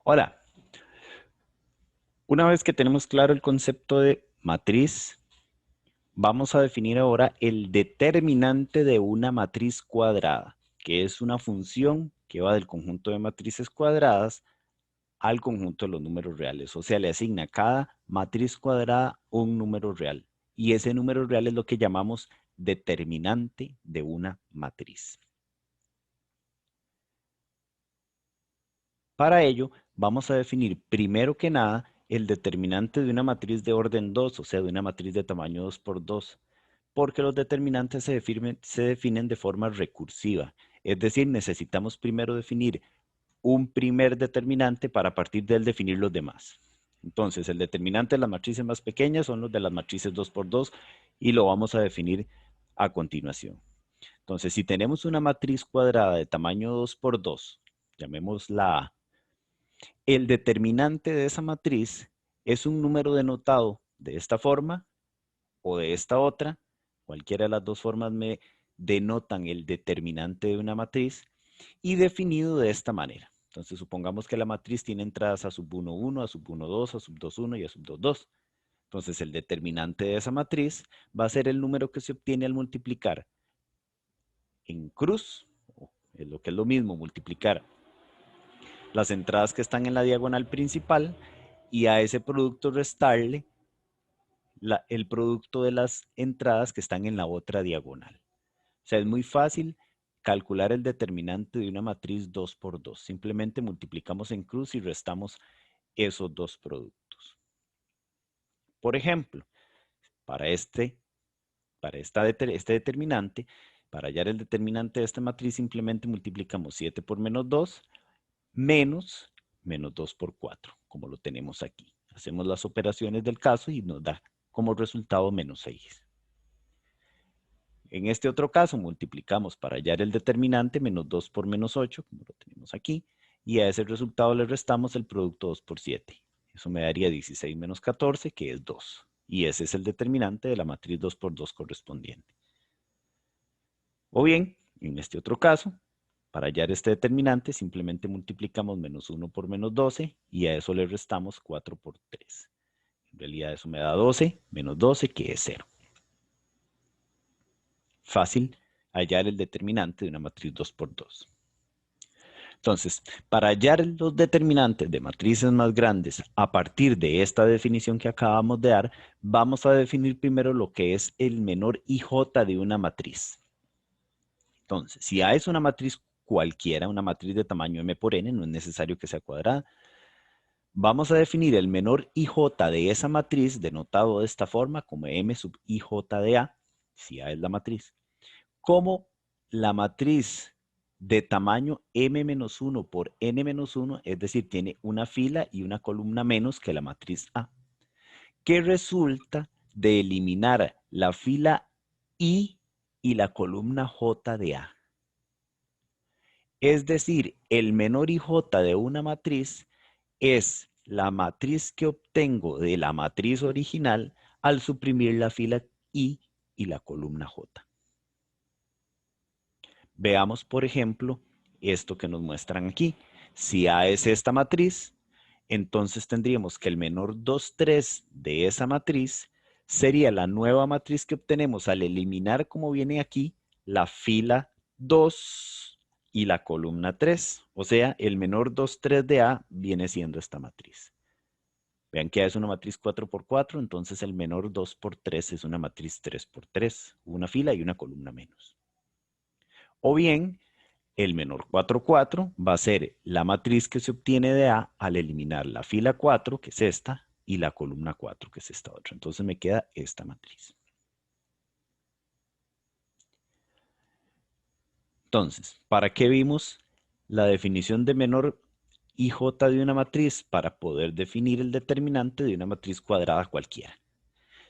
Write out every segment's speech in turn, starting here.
Hola, una vez que tenemos claro el concepto de matriz, vamos a definir ahora el determinante de una matriz cuadrada, que es una función que va del conjunto de matrices cuadradas al conjunto de los números reales. O sea, le asigna a cada matriz cuadrada un número real. Y ese número real es lo que llamamos determinante de una matriz. Para ello, vamos a definir primero que nada el determinante de una matriz de orden 2, o sea, de una matriz de tamaño 2 por 2, porque los determinantes se definen de forma recursiva. Es decir, necesitamos primero definir un primer determinante para a partir de él definir los demás. Entonces, el determinante de las matrices más pequeñas son los de las matrices 2 por 2 y lo vamos a definir a continuación. Entonces, si tenemos una matriz cuadrada de tamaño 2 por 2, llamémosla A, el determinante de esa matriz es un número denotado de esta forma o de esta otra. Cualquiera de las dos formas me denotan el determinante de una matriz y definido de esta manera. Entonces, supongamos que la matriz tiene entradas a sub 1, 1, a sub 1, 2, a sub 2, 1 y a sub 2, 2. Entonces, el determinante de esa matriz va a ser el número que se obtiene al multiplicar en cruz, es lo que es lo mismo, multiplicar las entradas que están en la diagonal principal y a ese producto restarle el producto de las entradas que están en la otra diagonal. O sea, es muy fácil calcular el determinante de una matriz 2 por 2. Simplemente multiplicamos en cruz y restamos esos dos productos. Por ejemplo, para este determinante, para hallar el determinante de esta matriz, simplemente multiplicamos 7 por menos 2 menos 2 por 4, como lo tenemos aquí. Hacemos las operaciones del caso y nos da como resultado menos 6. En este otro caso multiplicamos para hallar el determinante menos 2 por menos 8, como lo tenemos aquí, y a ese resultado le restamos el producto 2 por 7. Eso me daría 16 menos 14, que es 2. Y ese es el determinante de la matriz 2 por 2 correspondiente. O bien, en este otro caso, para hallar este determinante, simplemente multiplicamos menos 1 por menos 12 y a eso le restamos 4 por 3. En realidad eso me da 12 menos 12, que es 0. Fácil hallar el determinante de una matriz 2 por 2. Entonces, para hallar los determinantes de matrices más grandes a partir de esta definición que acabamos de dar, vamos a definir primero lo que es el menor IJ de una matriz. Entonces, si A es una matriz cualquiera, una matriz de tamaño M por N, no es necesario que sea cuadrada, vamos a definir el menor IJ de esa matriz, denotado de esta forma, como M sub IJ de A, si A es la matriz, como la matriz de tamaño M-1 por N-1, es decir, tiene una fila y una columna menos que la matriz A, que resulta de eliminar la fila I y la columna J de A. Es decir, el menor IJ de una matriz es la matriz que obtengo de la matriz original al suprimir la fila I y la columna J. Veamos, por ejemplo, esto que nos muestran aquí. Si A es esta matriz, entonces tendríamos que el menor 2, 3 de esa matriz sería la nueva matriz que obtenemos al eliminar, como viene aquí, la fila 2 y la columna 3. O sea, el menor 2, 3 de A viene siendo esta matriz. Vean que A es una matriz 4 por 4, entonces el menor 2 por 3 es una matriz 3 por 3, una fila y una columna menos. O bien, el menor 4, 4 va a ser la matriz que se obtiene de A al eliminar la fila 4, que es esta, y la columna 4, que es esta otra. Entonces me queda esta matriz. Entonces, ¿para qué vimos la definición de menor IJ de una matriz? Para poder definir el determinante de una matriz cuadrada cualquiera.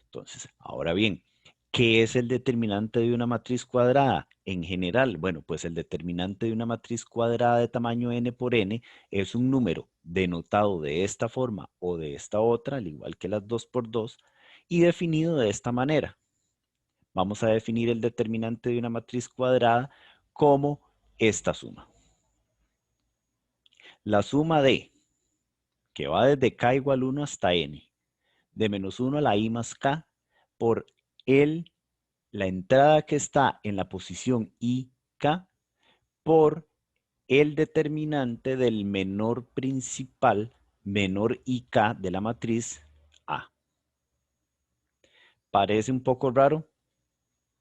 Entonces, ahora bien, ¿qué es el determinante de una matriz cuadrada? En general, bueno, pues el determinante de una matriz cuadrada de tamaño n por n es un número denotado de esta forma o de esta otra, al igual que las 2 por 2, y definido de esta manera. Vamos a definir el determinante de una matriz cuadrada como esta suma. La suma de que va desde K igual 1 hasta N, de menos 1 a la I más K, por la entrada que está en la posición IK, por el determinante del menor principal menor IK de la matriz A. Parece un poco raro,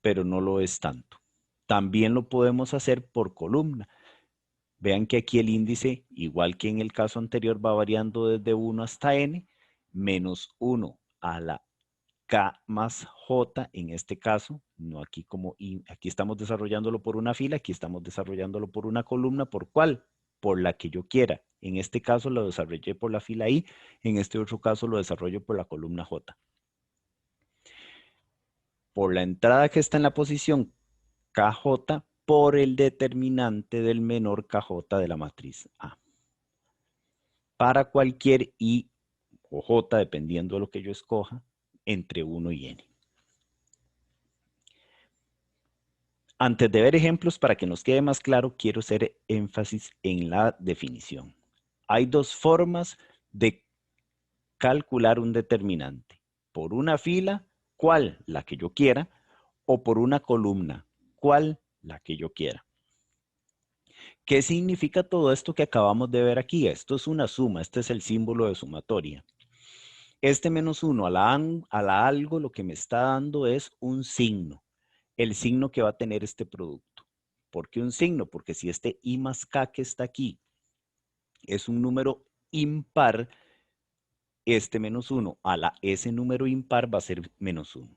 pero no lo es tanto. También lo podemos hacer por columna. Vean que aquí el índice, igual que en el caso anterior, va variando desde 1 hasta N, menos 1 a la K más J, en este caso, no aquí como aquí estamos desarrollándolo por una fila, aquí estamos desarrollándolo por una columna. ¿Por cuál? Por la que yo quiera. En este caso lo desarrollé por la fila I, en este otro caso lo desarrollo por la columna J. Por la entrada que está en la posición KJ, por el determinante del menor KJ de la matriz A. Para cualquier I o J, dependiendo de lo que yo escoja, entre 1 y N. Antes de ver ejemplos, para que nos quede más claro, quiero hacer énfasis en la definición. Hay dos formas de calcular un determinante. Por una fila, ¿cuál? La que yo quiera, o por una columna, ¿cuál? La que yo quiera. ¿Qué significa todo esto que acabamos de ver aquí? Esto es una suma, este es el símbolo de sumatoria. Este menos 1 a la algo lo que me está dando es un signo, el signo que va a tener este producto. ¿Por qué un signo? Porque si este I más K que está aquí es un número impar, este menos 1 a ese número impar va a ser menos 1.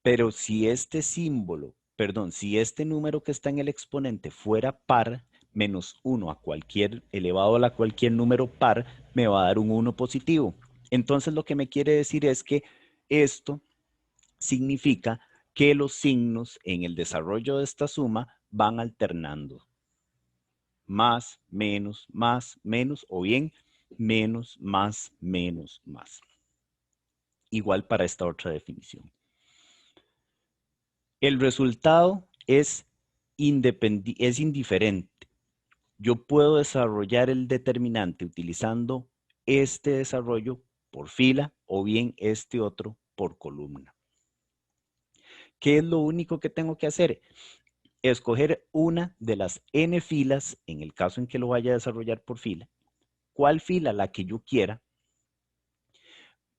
Pero si este símbolo, perdón, si este número que está en el exponente fuera par, menos 1 a cualquier, elevado a cualquier número par, me va a dar un 1 positivo. Entonces lo que me quiere decir es que esto significa que los signos en el desarrollo de esta suma van alternando. Más, menos, o bien menos, más, menos, más. Igual para esta otra definición. El resultado es indiferente. Yo puedo desarrollar el determinante utilizando este desarrollo por fila o bien este otro por columna. ¿Qué es lo único que tengo que hacer? Escoger una de las n filas, en el caso en que lo vaya a desarrollar por fila. ¿Cuál fila? La que yo quiera.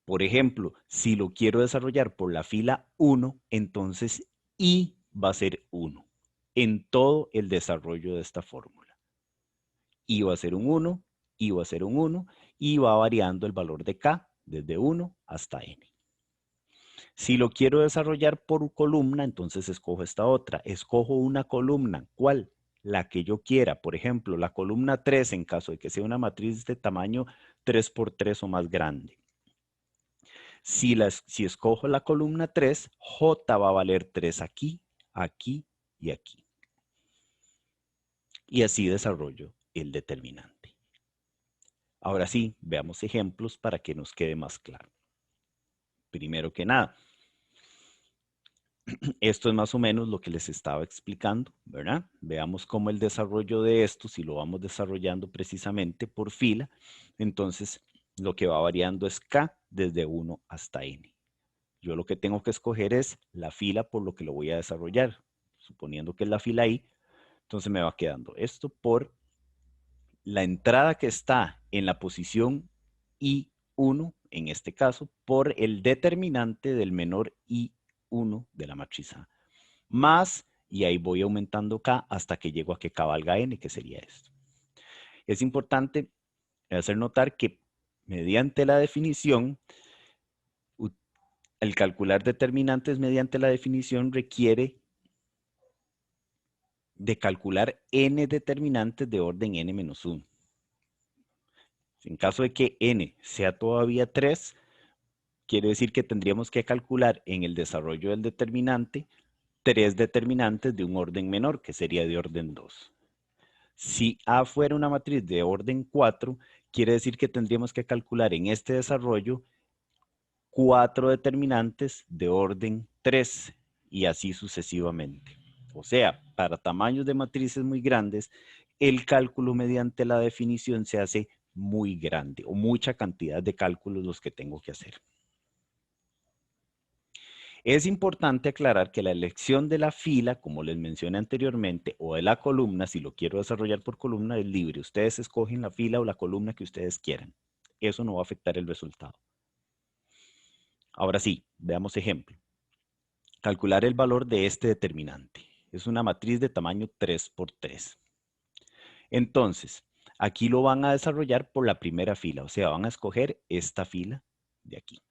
Por ejemplo, si lo quiero desarrollar por la fila 1, entonces I va a ser 1 en todo el desarrollo de esta fórmula. I va a ser un 1, I va a ser un 1 y va variando el valor de K desde 1 hasta N. Si lo quiero desarrollar por columna, entonces escojo esta otra. Escojo una columna. ¿Cuál? La que yo quiera. Por ejemplo, la columna 3 en caso de que sea una matriz de tamaño 3 por 3 o más grande. Si escojo la columna 3, J va a valer 3 aquí, aquí y aquí. Y así desarrollo el determinante. Ahora sí, veamos ejemplos para que nos quede más claro. Primero que nada, esto es más o menos lo que les estaba explicando, ¿verdad? Veamos cómo el desarrollo de esto, si lo vamos desarrollando precisamente por fila, entonces lo que va variando es K desde 1 hasta N. Yo lo que tengo que escoger es la fila por lo que lo voy a desarrollar. Suponiendo que es la fila I, entonces me va quedando esto por la entrada que está en la posición I1, en este caso, por el determinante del menor I1 de la matriz A. Más, y ahí voy aumentando K hasta que llego a que K valga N, que sería esto. Es importante hacer notar que mediante la definición, el calcular determinantes mediante la definición requiere de calcular n determinantes de orden n-1. En caso de que n sea todavía 3, quiere decir que tendríamos que calcular en el desarrollo del determinante 3 determinantes de un orden menor, que sería de orden 2. Si A fuera una matriz de orden 4, quiere decir que tendríamos que calcular en este desarrollo 4 determinantes de orden 3 y así sucesivamente. O sea, para tamaños de matrices muy grandes, el cálculo mediante la definición se hace muy grande o mucha cantidad de cálculos los que tengo que hacer. Es importante aclarar que la elección de la fila, como les mencioné anteriormente, o de la columna, si lo quiero desarrollar por columna, es libre. Ustedes escogen la fila o la columna que ustedes quieran. Eso no va a afectar el resultado. Ahora sí, veamos ejemplo. Calcular el valor de este determinante. Es una matriz de tamaño 3 por 3. Entonces, aquí lo van a desarrollar por la primera fila, o sea, van a escoger esta fila de aquí.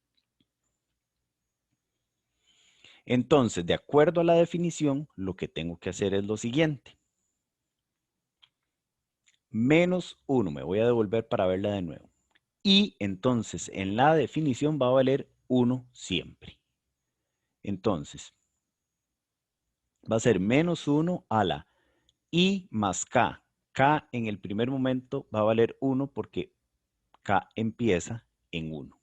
Entonces, de acuerdo a la definición, lo que tengo que hacer es lo siguiente. Menos 1, me voy a devolver para verla de nuevo. Y entonces, en la definición va a valer 1 siempre. Entonces, va a ser menos 1 a la I más K. K en el primer momento va a valer 1 porque K empieza en 1.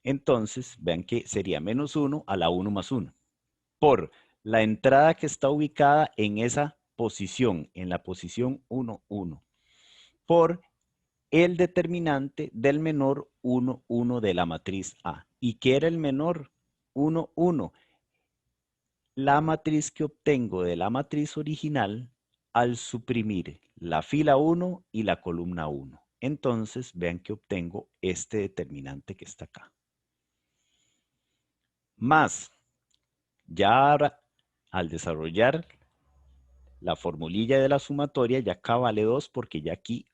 Entonces, vean que sería menos 1 a la 1 más 1. Por la entrada que está ubicada en esa posición, en la posición 1, 1. Por el determinante del menor 1, 1 de la matriz A. ¿Y qué era el menor 1, 1? La matriz que obtengo de la matriz original al suprimir la fila 1 y la columna 1. Entonces, vean que obtengo este determinante que está acá. Más, ya ahora, al desarrollar la formulilla de la sumatoria, ya K vale 2 porque ya aquí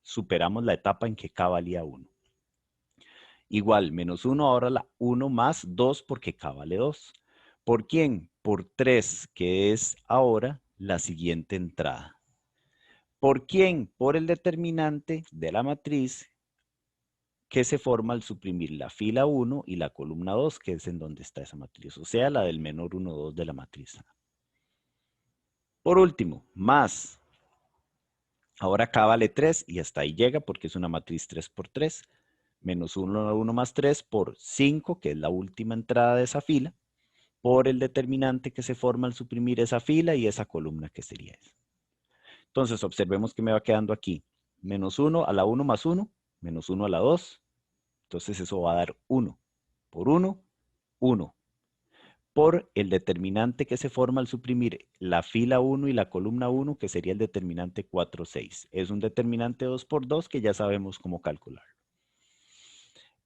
superamos la etapa en que K valía 1. Igual, menos 1, ahora la 1 más 2 porque K vale 2. ¿Por quién? Por 3, que es ahora la siguiente entrada. ¿Por quién? Por el determinante de la matriz que se forma al suprimir la fila 1 y la columna 2, que es en donde está esa matriz, o sea, la del menor 1, 2 de la matriz A. Por último, más. Ahora K vale 3 y hasta ahí llega porque es una matriz 3 por 3. Menos 1, 1 más 3 por 5, que es la última entrada de esa fila, por el determinante que se forma al suprimir esa fila y esa columna que sería esa. Entonces, observemos que me va quedando aquí. Menos 1 a la 1 más 1, menos 1 a la 2. Entonces, eso va a dar 1. Por 1, 1. Por el determinante que se forma al suprimir la fila 1 y la columna 1, que sería el determinante 4, 6. Es un determinante 2 por 2 que ya sabemos cómo calcular.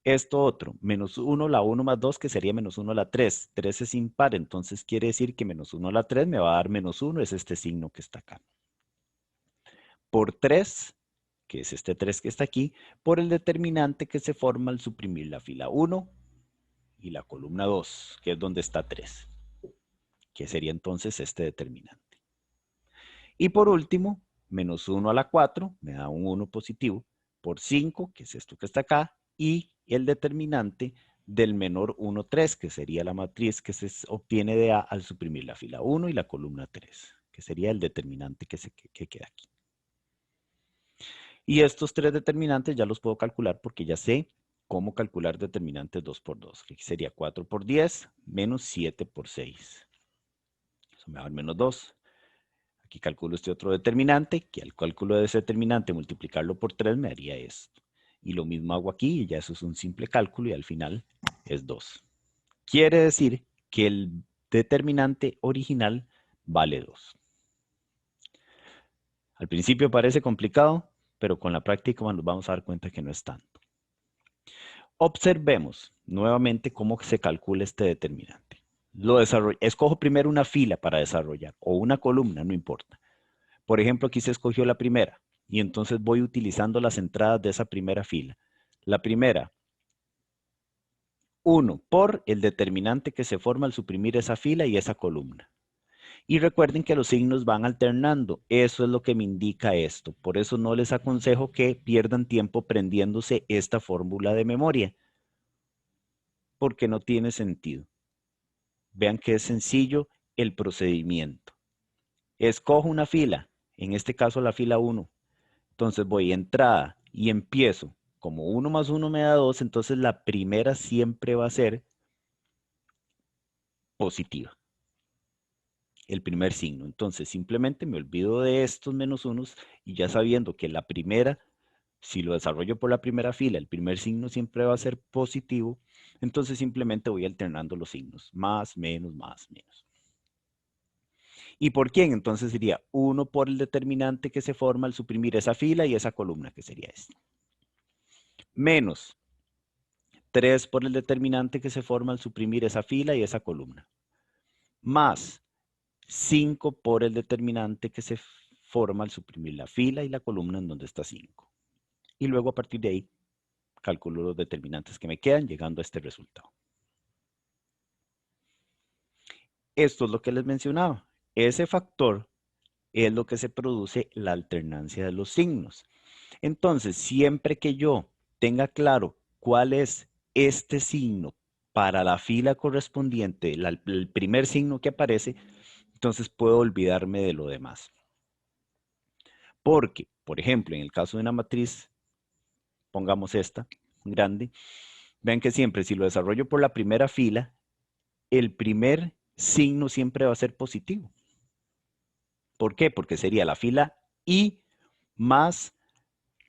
Esto otro, menos 1 la 1 más 2, que sería menos 1 la 3. 3 es impar, entonces quiere decir que menos 1 la 3 me va a dar menos 1, es este signo que está acá. Por 3, que es este 3 que está aquí, por el determinante que se forma al suprimir la fila 1 y la columna 2, que es donde está 3, que sería entonces este determinante. Y por último, menos 1 a la 4, me da un 1 positivo, por 5, que es esto que está acá, y el determinante del menor 1, 3, que sería la matriz que se obtiene de A al suprimir la fila 1 y la columna 3, que sería el determinante que queda aquí. Y estos tres determinantes ya los puedo calcular porque ya sé cómo calcular determinantes 2 por 2, que sería 4 por 10 menos 7 por 6. Eso me va a dar menos 2. Aquí calculo este otro determinante, que al cálculo de ese determinante multiplicarlo por 3 me daría esto. Y lo mismo hago aquí, y ya eso es un simple cálculo y al final es 2. Quiere decir que el determinante original vale 2. Al principio parece complicado, pero con la práctica nos vamos a dar cuenta que no es tanto. Observemos nuevamente cómo se calcula este determinante. Escojo primero una fila para desarrollar, o una columna, no importa. Por ejemplo, aquí se escogió la primera, y entonces voy utilizando las entradas de esa primera fila. La primera, 1 por el determinante que se forma al suprimir esa fila y esa columna. Y recuerden que los signos van alternando. Eso es lo que me indica esto. Por eso no les aconsejo que pierdan tiempo prendiéndose esta fórmula de memoria, porque no tiene sentido. Vean que es sencillo el procedimiento. Escojo una fila, en este caso la fila 1. Entonces voy a entrada y empiezo. Como 1 más 1 me da 2, entonces la primera siempre va a ser positiva. El primer signo. Entonces simplemente me olvido de estos menos unos y ya sabiendo que la primera Si lo desarrollo por la primera fila, el primer signo siempre va a ser positivo, entonces simplemente voy alternando los signos, más, menos, más, menos. ¿Y por quién? Entonces sería 1 por el determinante que se forma al suprimir esa fila y esa columna, que sería esta. Menos 3 por el determinante que se forma al suprimir esa fila y esa columna. Más 5 por el determinante que se forma al suprimir la fila y la columna en donde está 5. Y luego a partir de ahí calculo los determinantes que me quedan llegando a este resultado. Esto es lo que les mencionaba. Ese factor es lo que se produce la alternancia de los signos. Entonces, siempre que yo tenga claro cuál es este signo para la fila correspondiente, el primer signo que aparece, entonces puedo olvidarme de lo demás. Porque, por ejemplo, en el caso de una matriz, pongamos esta, grande, vean que siempre si lo desarrollo por la primera fila, el primer signo siempre va a ser positivo. ¿Por qué? Porque sería la fila I más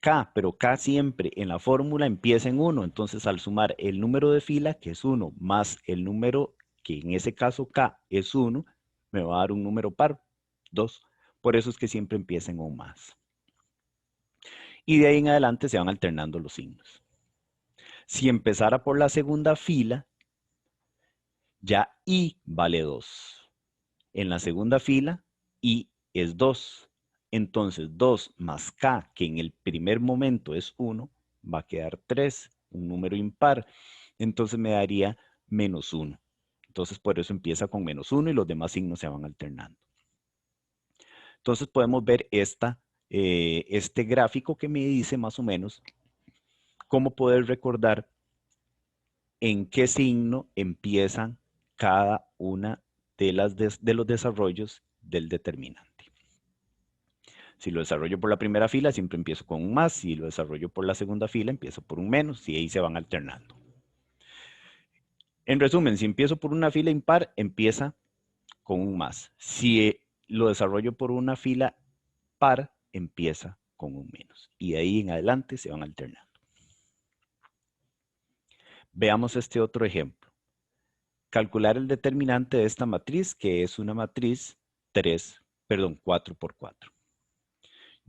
K, pero K siempre en la fórmula empieza en 1. Entonces, al sumar el número de fila, que es 1, más el número, que en ese caso K es 1, me va a dar un número par, 2. Por eso es que siempre empieza en un más. Y de ahí en adelante se van alternando los signos. Si empezara por la segunda fila, ya I vale 2. En la segunda fila, I es 2. Entonces 2 más K, que en el primer momento es 1, va a quedar 3, un número impar. Entonces me daría menos 1. Entonces por eso empieza con menos 1 y los demás signos se van alternando. Entonces podemos ver este gráfico que me dice más o menos cómo poder recordar en qué signo empiezan cada una de los desarrollos del determinante. Si lo desarrollo por la primera fila, siempre empiezo con un más. Si lo desarrollo por la segunda fila, empiezo por un menos. Y ahí se van alternando. En resumen, si empiezo por una fila impar, empieza con un más. Si lo desarrollo por una fila par, empieza con un menos. Y de ahí en adelante se van alternando. Veamos este otro ejemplo. Calcular el determinante de esta matriz, que es una matriz 4 por 4.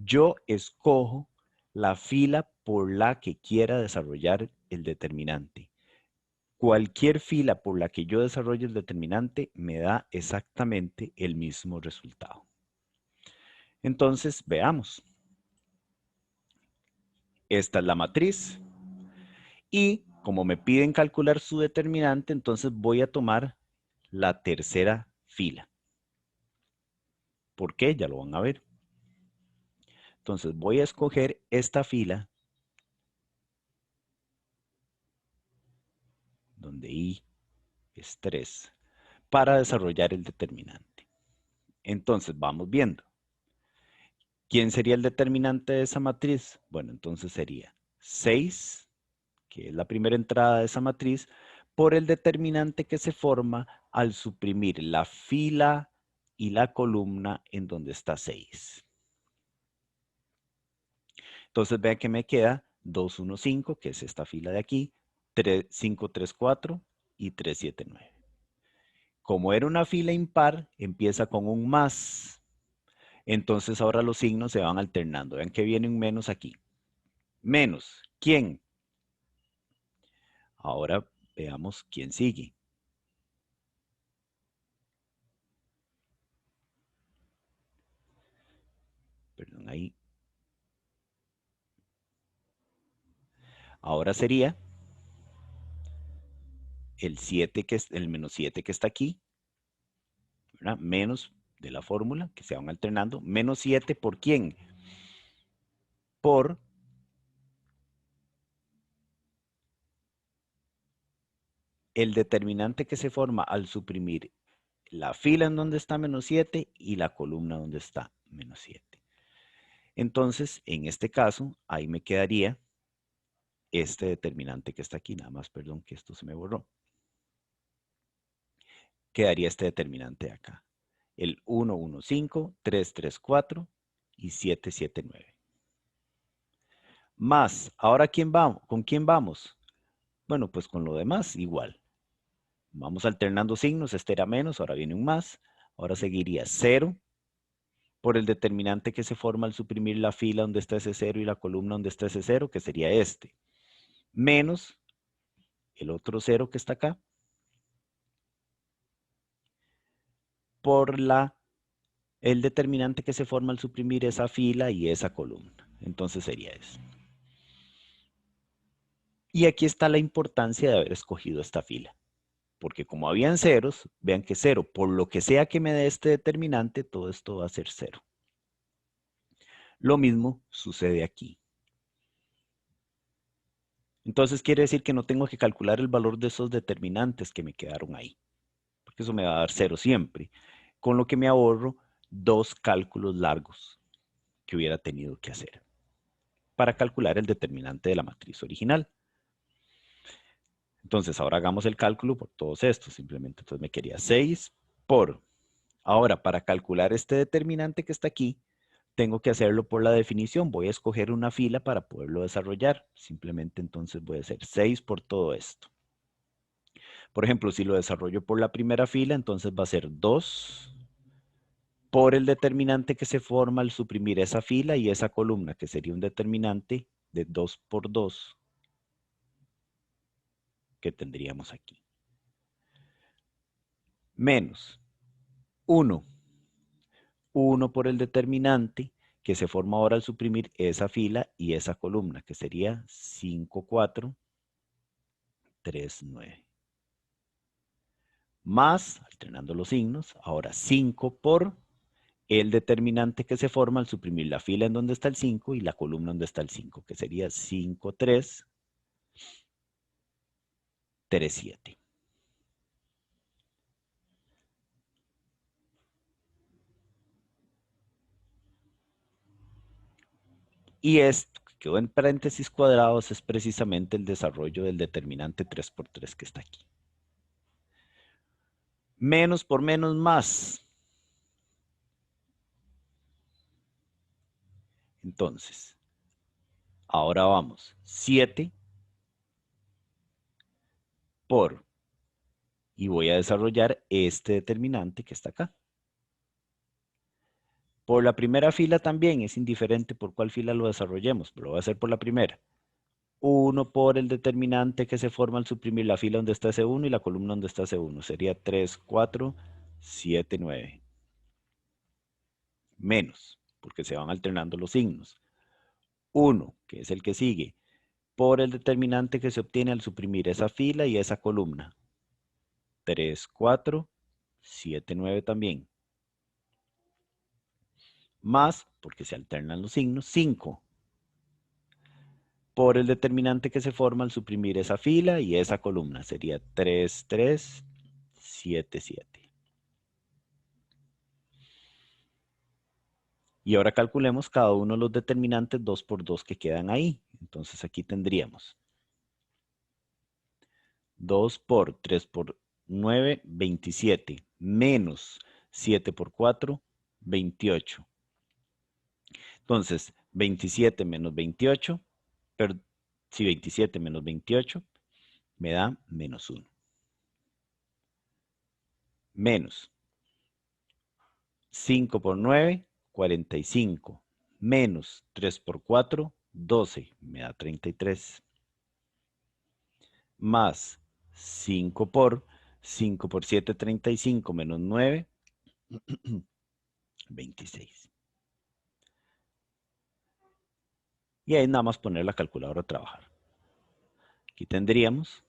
Yo escojo la fila por la que quiera desarrollar el determinante. Cualquier fila por la que yo desarrolle el determinante me da exactamente el mismo resultado. Entonces, veamos. Esta es la matriz y como me piden calcular su determinante, entonces voy a tomar la tercera fila. ¿Por qué? Ya lo van a ver. Entonces voy a escoger esta fila donde I es 3 para desarrollar el determinante. Entonces vamos viendo. ¿Quién sería el determinante de esa matriz? Bueno, entonces sería 6, que es la primera entrada de esa matriz, por el determinante que se forma al suprimir la fila y la columna en donde está 6. Entonces vean que me queda 2, 1, 5, que es esta fila de aquí, 3, 5, 3, 4 y 3, 7, 9. Como era una fila impar, empieza con un más. Entonces ahora los signos se van alternando. Vean que viene un menos aquí. Menos. ¿Quién? Ahora veamos quién sigue. Perdón, ahí. Ahora sería el 7 que es el menos 7 que está aquí, ¿verdad? Menos de la fórmula que se van alternando. Menos 7 por quién? Por el determinante que se forma al suprimir la fila en donde está menos 7 y la columna donde está menos 7. Entonces, en este caso, ahí me quedaría este determinante que está aquí. Nada más, perdón, que esto se me borró. Quedaría este determinante de acá. El 1, 1, 5, 3, 3, 4 y 7, 7, 9. Más, ahora ¿quién vamos? ¿Con quién vamos? Bueno, pues con lo demás igual. Vamos alternando signos, este era menos, ahora viene un más. Ahora seguiría 0 por el determinante que se forma al suprimir la fila donde está ese 0 y la columna donde está ese 0, que sería este. Menos el otro 0 que está acá, por el determinante que se forma al suprimir esa fila y esa columna. Entonces sería eso. Y aquí está la importancia de haber escogido esta fila. Porque como habían ceros, vean que 0, por lo que sea que me dé este determinante, todo esto va a ser 0. Lo mismo sucede aquí. Entonces quiere decir que no tengo que calcular el valor de esos determinantes que me quedaron ahí. Porque eso me va a dar 0 siempre. Con lo que me ahorro 2 cálculos largos que hubiera tenido que hacer para calcular el determinante de la matriz original. Entonces, ahora hagamos el cálculo por todos estos. Simplemente, entonces me quería 6 por... Ahora, para calcular este determinante que está aquí, tengo que hacerlo por la definición. Voy a escoger una fila para poderlo desarrollar. Simplemente, entonces, voy a hacer 6 por todo esto. Por ejemplo, si lo desarrollo por la primera fila, entonces va a ser 2 por el determinante que se forma al suprimir esa fila y esa columna, que sería un determinante de 2 por 2 que tendríamos aquí. Menos 1. 1 por el determinante que se forma ahora al suprimir esa fila y esa columna, que sería 5, 4, 3, 9. Más, alternando los signos, ahora 5 por el determinante que se forma al suprimir la fila en donde está el 5 y la columna donde está el 5, que sería 5, 3, 3, 7. Y esto que quedó en paréntesis cuadrados es precisamente el desarrollo del determinante 3 por 3 que está aquí. Menos por menos más. Entonces, ahora vamos. 7 por, y voy a desarrollar este determinante que está acá. Por la primera fila también, es indiferente por cuál fila lo desarrollemos, pero lo voy a hacer por la primera. 1 por el determinante que se forma al suprimir la fila donde está ese 1 y la columna donde está ese 1. Sería 3, 4, 7, 9. Menos, porque se van alternando los signos. 1, que es el que sigue, por el determinante que se obtiene al suprimir esa fila y esa columna. 3, 4, 7, 9 también. Más, porque se alternan los signos, 5 por el determinante que se forma al suprimir esa fila y esa columna. Sería 3, 3, 7, 7. Y ahora calculemos cada uno de los determinantes 2 por 2 que quedan ahí. Entonces aquí tendríamos 2 por 3 por 9, 27. Menos 7 por 4, 28. Entonces, 27 menos 28, si 27 menos 28, me da menos 1. Menos 5 por 9, 45. Menos 3 por 4, 12. Me da 33. Más 5 por 7, 35. Menos 9, 26. Y ahí nada más poner la calculadora a trabajar. Aquí tendríamos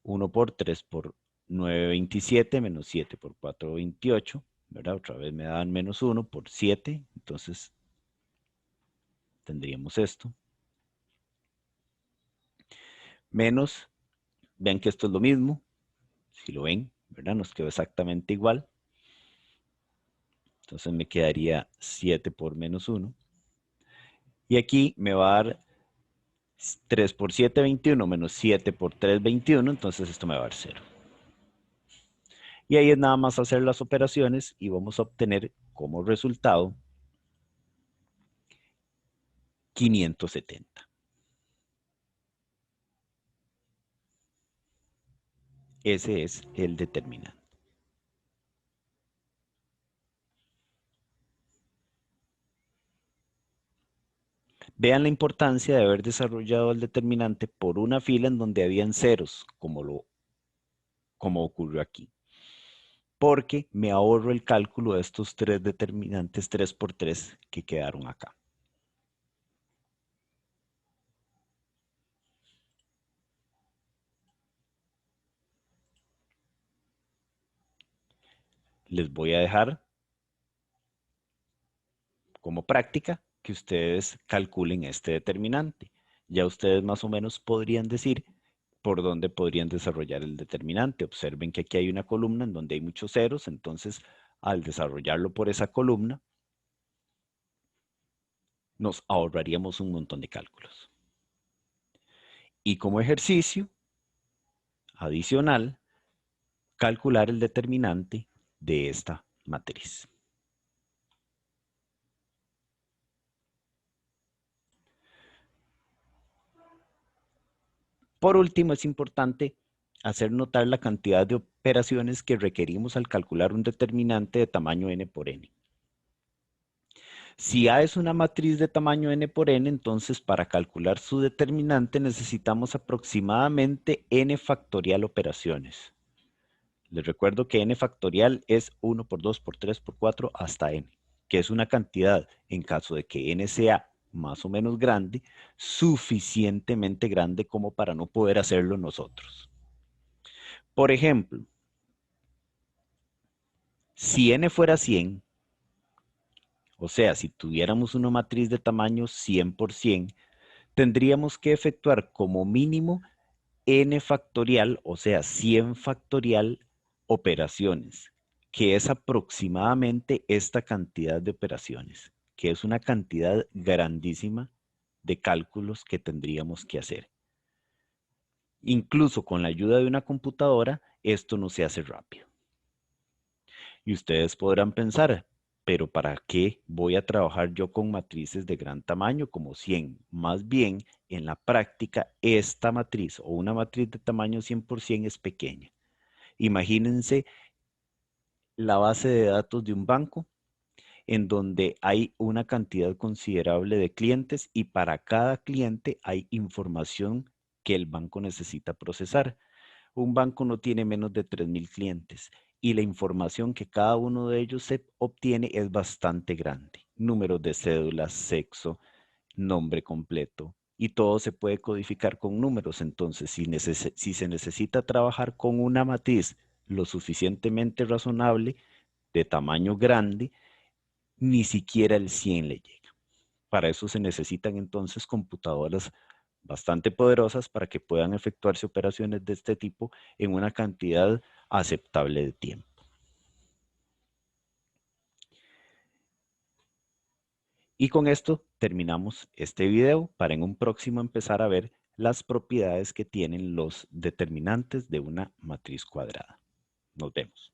1 por 3 por 9, 27, menos 7 por 4, 28, ¿verdad? Otra vez me dan menos 1 por 7, entonces tendríamos esto. Menos, vean que esto es lo mismo, si lo ven, ¿verdad? Nos quedó exactamente igual. Entonces me quedaría 7 por menos 1. Y aquí me va a dar 3 por 7, 21, menos 7 por 3, 21, entonces esto me va a dar 0. Y ahí es nada más hacer las operaciones y vamos a obtener como resultado 570. Ese es el determinante. Vean la importancia de haber desarrollado el determinante por una fila en donde habían ceros, como ocurrió aquí. Porque me ahorro el cálculo de estos tres determinantes 3 por 3 que quedaron acá. Les voy a dejar como práctica que ustedes calculen este determinante. Ya ustedes más o menos podrían decir por dónde podrían desarrollar el determinante. Observen que aquí hay una columna en donde hay muchos ceros, entonces al desarrollarlo por esa columna, nos ahorraríamos un montón de cálculos. Y como ejercicio adicional, calcular el determinante de esta matriz. Por último, es importante hacer notar la cantidad de operaciones que requerimos al calcular un determinante de tamaño n por n. Si A es una matriz de tamaño n por n, entonces para calcular su determinante necesitamos aproximadamente n factorial operaciones. Les recuerdo que n factorial es 1 por 2 por 3 por 4 hasta n, que es una cantidad, en caso de que n sea más o menos grande, suficientemente grande como para no poder hacerlo nosotros. Por ejemplo, si n fuera 100, o sea, si tuviéramos una matriz de tamaño 100 por 100, tendríamos que efectuar como mínimo n factorial, o sea, 100 factorial operaciones, que es aproximadamente esta cantidad de operaciones, que es una cantidad grandísima de cálculos que tendríamos que hacer. Incluso con la ayuda de una computadora, esto no se hace rápido. Y ustedes podrán pensar, pero ¿para qué voy a trabajar yo con matrices de gran tamaño como 100? Más bien, en la práctica, esta matriz o una matriz de tamaño 100% es pequeña. Imagínense la base de datos de un banco en donde hay una cantidad considerable de clientes y para cada cliente hay información que el banco necesita procesar. Un banco no tiene menos de 3,000 clientes y la información que cada uno de ellos se obtiene es bastante grande. Números de cédulas, sexo, nombre completo y todo se puede codificar con números. Entonces, si se necesita trabajar con una matriz lo suficientemente razonable, de tamaño grande, ni siquiera el 100 le llega. Para eso se necesitan entonces computadoras bastante poderosas para que puedan efectuarse operaciones de este tipo en una cantidad aceptable de tiempo. Y con esto terminamos este video para en un próximo empezar a ver las propiedades que tienen los determinantes de una matriz cuadrada. Nos vemos.